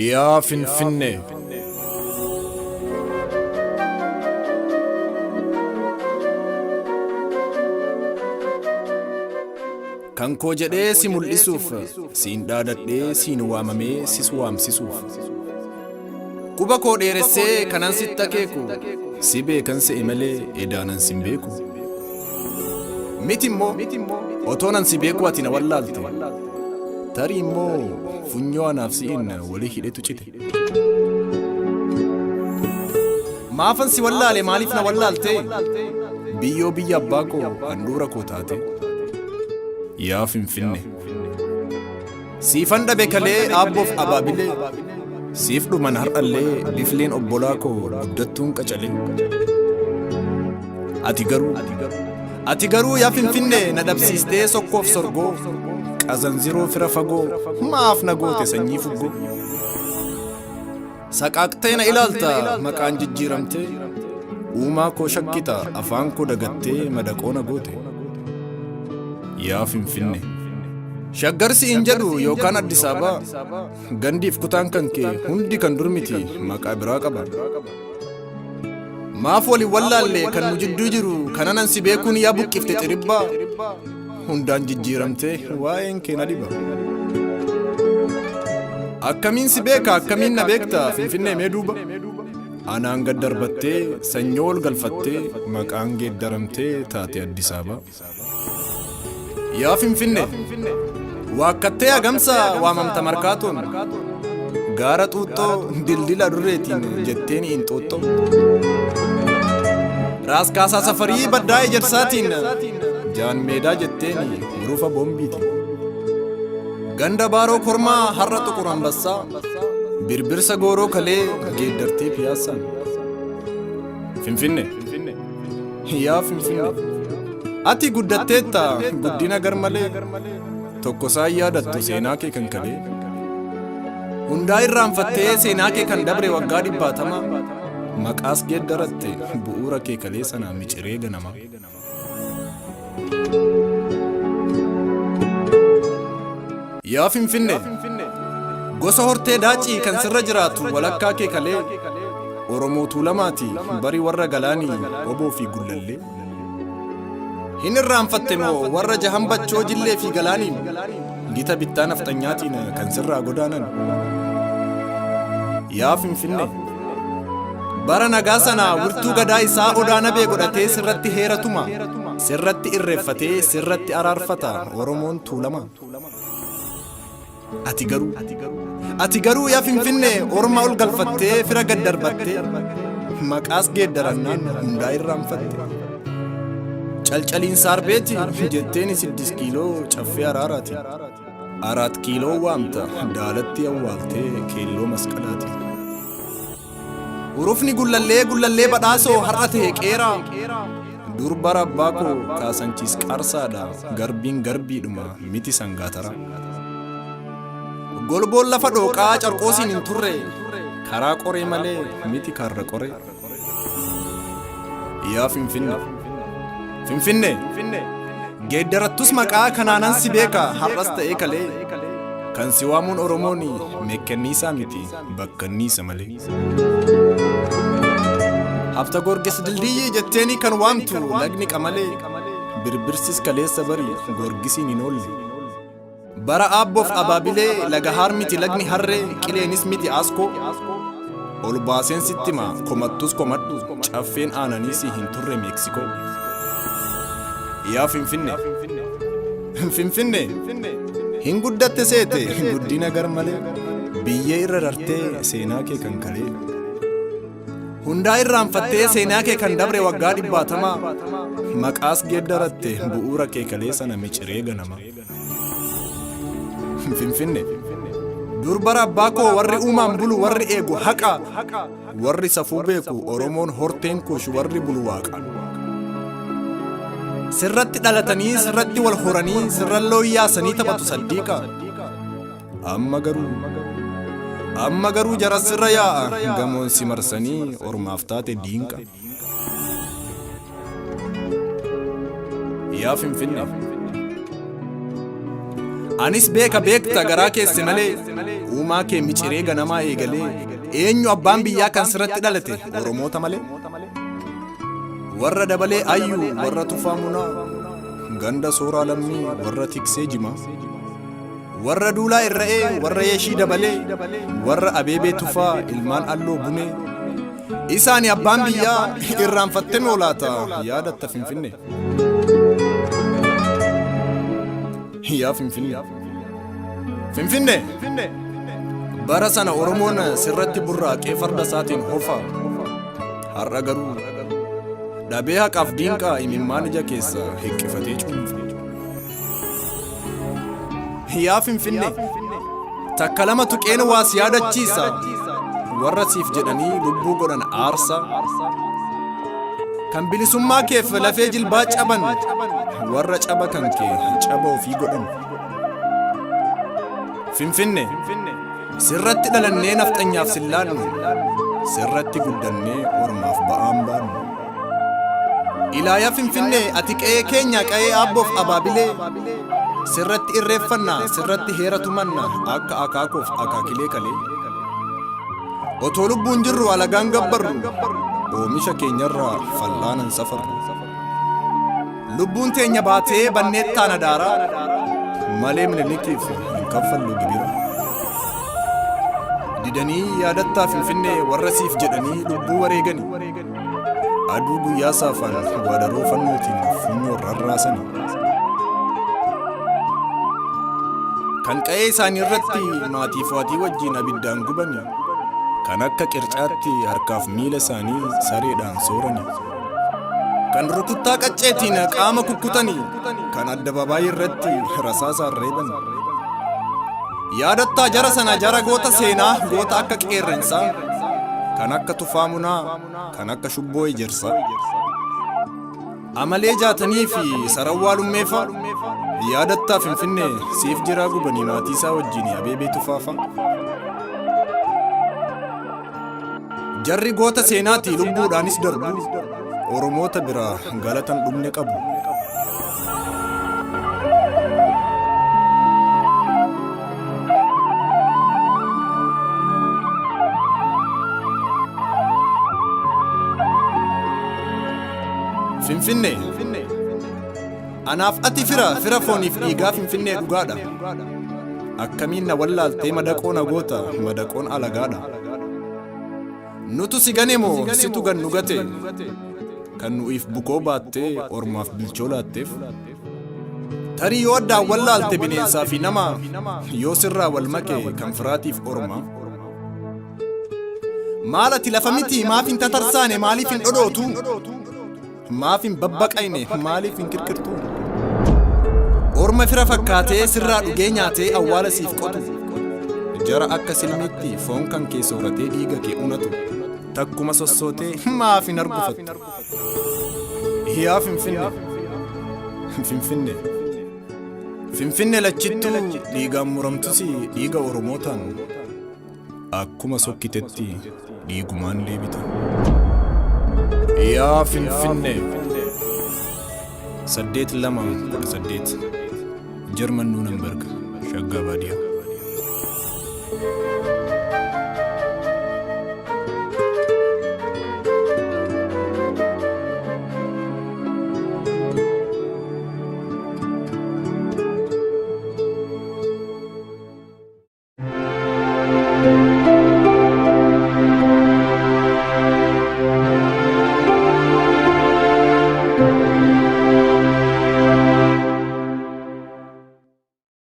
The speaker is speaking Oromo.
yaa Finfinnee. Kan koo jedhee si mul'isuuf, siin dhaadadhee siin waamamee sis waamsisuuf. Quba koo dheeressee kanan sitti akeeku, si beekan se'e malee edaanan sin beeku. Miti immoo otoonan si beeku ati na wallaalte, tarii immoo funyoo anaaf si'in walii hidhetu cite. Maafan si wallaale maaliif na wallaalte? Biyyoo biyya abbaa koo handhuura koo taate. Yaa Finfinnee, siifan dhabe kalee aabboof abaabilee, siif dhuman har'allee bifleen obbolaa koo guddattuun qacalee. Ati garuu yaa Finfinnee na dhabsiistee sokkoof sorgoo, qazanziroo fira fagoo maaf na goote sanyii fuggoo. Saqaaqtee na ilaalta maqaan jijjiiramtee, uumaa koo shakkita afaan koo dagattee madaqoo na goote. Yaa Finfinnee, shaggarsi hin jedhu yookaan Addis Ababaa, gandiif kutaan kan kee hundi kan dur miti maqaa biraa qaba. Maaf waliin wallaalle kan nu jidduu jiru kananan si beekuun yaa buqqifte xiribbaa, hundaan jijjiiramtee waa'een kee na dhiba. Akkamiin si beeka akkamiin na beekta Finfinnee mee duuba? Anaan gad darbattee sanyoo ol galfattee maqaan geeddaramtee taate Addis Ababaa. Yaa Finfinnee, waakkattee agamsa waamamta markaatoon, gaara xuuxxoo dildila durreetiin jetteen inxooxxoo. Raaskaasaa safarii baddaa ejersaatiin, jaan meedaa jetteen hurufa boombiiti. Ganda baaroo kormaa har'a xuqur ambassaa, birbirsa gooroo kalee geeddartee piyaassaan. Finfinnee, yaa Finfinnee, ati guddatteetta guddina garmalee, tokkosaan yaadattu seenaa kee kan kalee. Hundaa irraanfattee seenaa kee kan dabre waggaa 70, maqaas geeddaratte bu'uura kee kalee sana miciree ganama. Yaa Finfinnee, gosa hortee daacii kan sirra jiraatu walakkaa kee kalee, Oromoo Tuulamaati bari warra galaanii oboo fi gullallee. Hin irraanfatte moo warra jahambachoo jillee fi galaaniin, gita bittaa nafxanyaatiin kan sirraa godaanan. Yaa Finfinnee, bara nagaa sana wirtuu gadaa isaa odaa nabee godhatee sirratti heeratuma, sirratti irreeffatee sirratti araarfata Oromoon Tuulamaa. Ati garuu yaa Finfinnee orma ol galfattee fira gad darbattee, maqaas geeddarannaan hundaa irraanfatte. Calcaliin saarbeeti jetteen 6 kiiloo caffee araaraati, 4 kiiloo waamta daalatti awwaaltee keelloo masqalaati. Urufni gullallee badhaasoo har'a ta'e qeeraa, dur bara abbaa koo kaasanchiis qaarsaadha garbiin garbiidhuma miti sangaatara. Golboon lafa dhooqaa carqoosiin hin turre, karaa qoree malee miti karra qoree. Yaa Finfinnee, geeddarattus maqaa kanaanan si beeka har'as ta'ee kalee, kan si waamuun Oromoon meekkanniisaa miti bakkanniisa malee. Hafta Gorgis dildiyyi jetteeni kan waamtu lagni qamalee, birbirsis kaleessa bari Gorgisiin hin oolle. Bara aabboof abaabilee laga haar miti lagni harree, qileenis miti aaskoo. Ol baaseen sittima komattus komadhu, caffeen aananiisii hin turre Meeksikoo. Yaa Finfinnee, hin guddatte seete guddina garmalee, biyyee irra dartee seenaa kee kan kalee. Hundaa irraanfattee seenaa kee kan dabre waggaa 70, maqaas geeddaratte bu'uura kee kalee sana miciree ganama. Finfinnee, dur bara abbaa koo warri uumaan bulu warri eegu haqa, warri safuu beeku Oromoon horteen kuush warri bulu waaqa. Sirratti dhalatanii sirratti wal horanii sirralloo yaasanii taphatu saddiiqa. Amma garuu jara sirra yaa'a gamoon si marsanii ormaaf taate diinqa. Yaa Finfinnee, anis beeka beekta garaa keesse malee, uumaa kee miciree ganamaa eegalee eenyu abbaan biyyaa kan sirratti dhalate Oromoota malee? Warra dabalee ayyuu warra tufaa munaa ganda sooraa lammii warra tiksee jimaa warra duulaa irra'ee warra yeeshii dabalee warra abeebee tufaa ilmaan alloo bunee isaani abbaan biyyaa irraanfattee noolaata yaadatta Finfinnee. Yaa Finfinnee bara sana Oromoon sirratti burraaqee farda isaatiin hofa har'a garuu dhabee haqaaf diinqaa imimmaan ija keessa hiqqifatee cuunfa. Yaa Finfinnee takka lama tuqeen waas yaadachiisa warra siif jedhanii lubbuu godhan aarsa kan bilisummaa keef lafee jilbaa caban warra caba kan kee caba ofii godhan. Finfinnee sirratti dhalannee nafxanyaaf sillaannu sirratti guddannee ormaaf ba'aan baannu. Ilaayaa Finfinnee ati qe'ee keenya qe'ee aabboof abaabilee sirratti irreeffannaa sirratti heera tumanna akka akaakoof akaakilee kalee. Otoo lubbuun jirru alagaan gabbarru oomisha keenyarraa fallaanan safarru. Lubbuun teenya baatee banneettaan adaaraa malee Minilikiif hin kaffallu gibira. Didanii yaadattaa Finfinnee warra siif jedhanii lubbuu wareegani aduu guyyaa saafan waadaroo fannootiin funyoo rarraasani. Kan qe'ee isaanii irratti maatiif waatii wajjin abiddaan gubani kan akka qircaatti harkaaf miila isaanii sareedhaan soorani. Kan rukuttaa qacceetiin qaama kukkutanii kan addabaabaayii irratti rasaasaan reeban. Yaadattaa jara sana jara goota seenaa goota akka qeerransaa kan akka tufaa munaa kan akka shubboo ejersaa amalee jaatanii fi sarawwaa lummeefa. Yaadattaa Finfinnee siif jiraa gubanii maatii isaa wajjin abeebee tufaafa. Jarri goota seenaatii lubbuudhaanis darbu Oromoota biraa galatan dhumne qabu. Finfinnee anaaf ati fira fooniif dhiigaa Finfinnee dhugaadha. Akkamiin na wallaaltee madaqoon agoota madaqoon alagaadha. Nutu si gane moo situ gannu gate kan nu'iif bukoo baattee ormaaf bilchoo laatteef. Tarii yoo addaan wallaalte bineensaa fi nama yoo sirraa wal make kan firaatiif orma. Maal ati lafa miti maaf hin tatarsaane maaliif hin dhodhootu maaf hin babbaqayne maaliif hin kirkirtu. Orma fira fakkaatee sirraa dhugee nyaatee awwaala siif qotu jara akka silmiitti foon kan kee sooratee dhiiga kee unatu takkuma sossootee maaf hin argufattu. Yaa Finfinnee lachittuu dhiigaan muramtus dhiiga Oromootaan akkuma sokkitetti dhiigumaan deebita. Yaa Finfinnee 8218 Jarman Nunenberg Shaggaa Baadiyyaa.